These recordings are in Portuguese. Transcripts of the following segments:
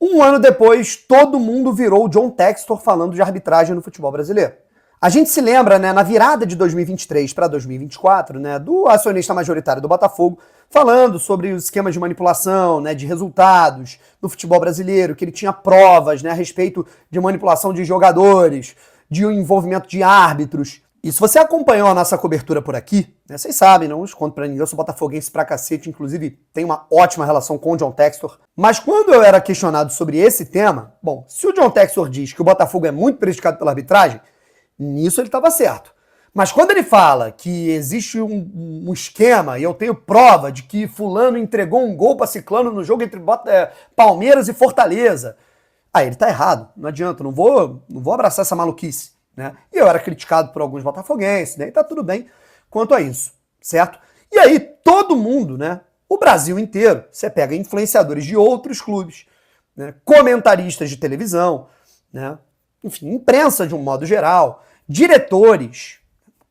Um ano depois, todo mundo virou o John Textor falando de arbitragem no futebol brasileiro. A gente se lembra, né, na virada de 2023 para 2024, né, do acionista majoritário do Botafogo, falando sobre os esquemas de manipulação, né, de resultados no futebol brasileiro, que ele tinha provas, né, a respeito de manipulação de jogadores, de envolvimento de árbitros. E se você acompanhou a nossa cobertura por aqui, né, vocês sabem, não escondo pra ninguém, eu sou botafoguense pra cacete, inclusive tenho uma ótima relação com o John Textor. Mas quando eu era questionado sobre esse tema, bom, se o John Textor diz que o Botafogo é muito prejudicado pela arbitragem, nisso ele estava certo. Mas quando ele fala que existe um esquema, e eu tenho prova de que fulano entregou um gol para ciclano no jogo entre Palmeiras e Fortaleza, aí ele tá errado, não adianta, não vou abraçar essa maluquice. Né? E eu era criticado por alguns botafoguenses, né? E tá tudo bem quanto a isso, certo? E aí todo mundo, né? O Brasil inteiro, você pega influenciadores de outros clubes, né? Comentaristas de televisão, né? Enfim, imprensa de um modo geral, diretores,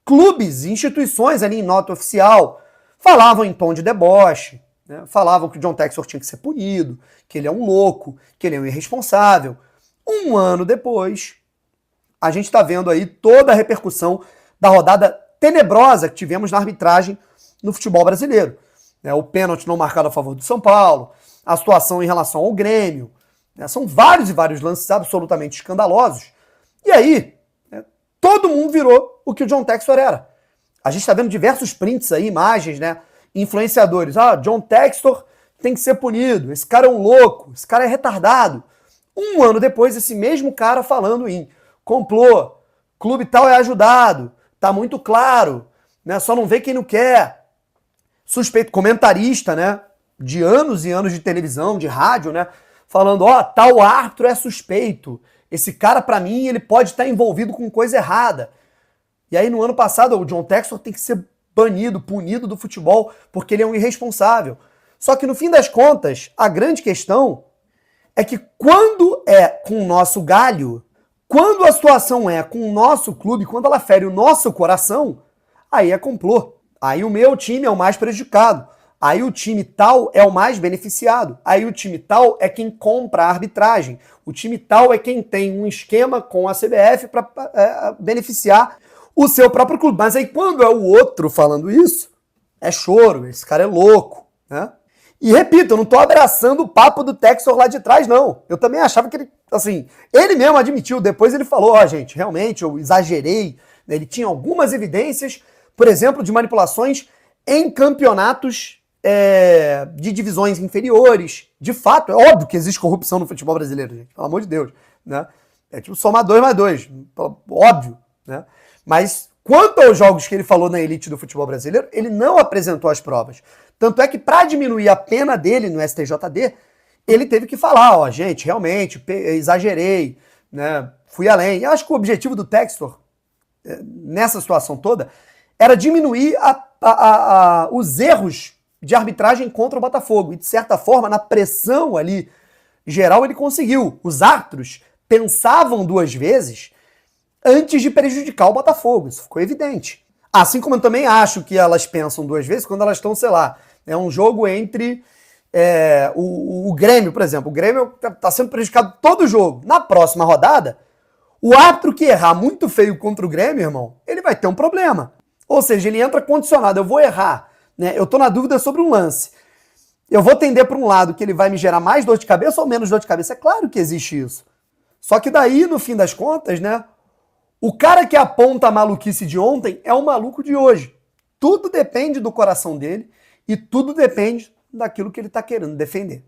clubes, instituições ali em nota oficial, falavam em tom de deboche, né? Falavam que o John Textor tinha que ser punido, que ele é um louco, que ele é um irresponsável. Um ano depois, a gente está vendo aí toda a repercussão da rodada tenebrosa que tivemos na arbitragem no futebol brasileiro. O pênalti não marcado a favor do São Paulo, a situação em relação ao Grêmio. São vários e vários lances absolutamente escandalosos. E aí, todo mundo virou o que o John Textor era. A gente está vendo diversos prints aí, imagens, né? Influenciadores. John Textor tem que ser punido, esse cara é um louco, esse cara é retardado. Um ano depois, esse mesmo cara falando em complô, clube tal é ajudado, tá muito claro, né? Só não vê quem não quer. Suspeito, comentarista, né? De anos e anos de televisão, de rádio, né? Falando, tal árbitro é suspeito. Esse cara, pra mim, ele pode estar envolvido com coisa errada. E aí, no ano passado, o John Textor tem que ser banido, punido do futebol, porque ele é um irresponsável. Só que, no fim das contas, a grande questão é que quando é com o nosso galho, quando a situação é com o nosso clube, quando ela fere o nosso coração, aí é complô. Aí o meu time é o mais prejudicado. Aí o time tal é o mais beneficiado. Aí o time tal é quem compra a arbitragem. O time tal é quem tem um esquema com a CBF para beneficiar o seu próprio clube. Mas aí quando é o outro falando isso, é choro, esse cara é louco, né? E repito, eu não tô abraçando o papo do Textor lá de trás, não. Eu também achava que ele, assim, ele mesmo admitiu, depois ele falou, gente, realmente eu exagerei. Ele tinha algumas evidências, por exemplo, de manipulações em campeonatos de divisões inferiores. De fato, é óbvio que existe corrupção no futebol brasileiro, gente, pelo amor de Deus, né? É tipo somar 2 mais 2, óbvio, né? Mas quanto aos jogos que ele falou na elite do futebol brasileiro, ele não apresentou as provas. Tanto é que, para diminuir a pena dele no STJD, ele teve que falar, gente, realmente, exagerei, né, fui além. Eu acho que o objetivo do Textor, nessa situação toda, era diminuir os erros de arbitragem contra o Botafogo. E, de certa forma, na pressão ali geral, ele conseguiu. Os árbitros pensavam 2 vezes antes de prejudicar o Botafogo. Isso ficou evidente. Assim como eu também acho que elas pensam 2 vezes quando elas estão, sei lá, é um jogo entre o Grêmio, por exemplo. O Grêmio está sendo prejudicado todo o jogo. Na próxima rodada, o árbitro que errar muito feio contra o Grêmio, irmão, ele vai ter um problema. Ou seja, ele entra condicionado. Eu vou errar, né? Eu tô na dúvida sobre um lance. Eu vou tender para um lado que ele vai me gerar mais dor de cabeça ou menos dor de cabeça. É claro que existe isso. Só que daí, no fim das contas, né? O cara que aponta a maluquice de ontem é o maluco de hoje. Tudo depende do coração dele e tudo depende daquilo que ele está querendo defender.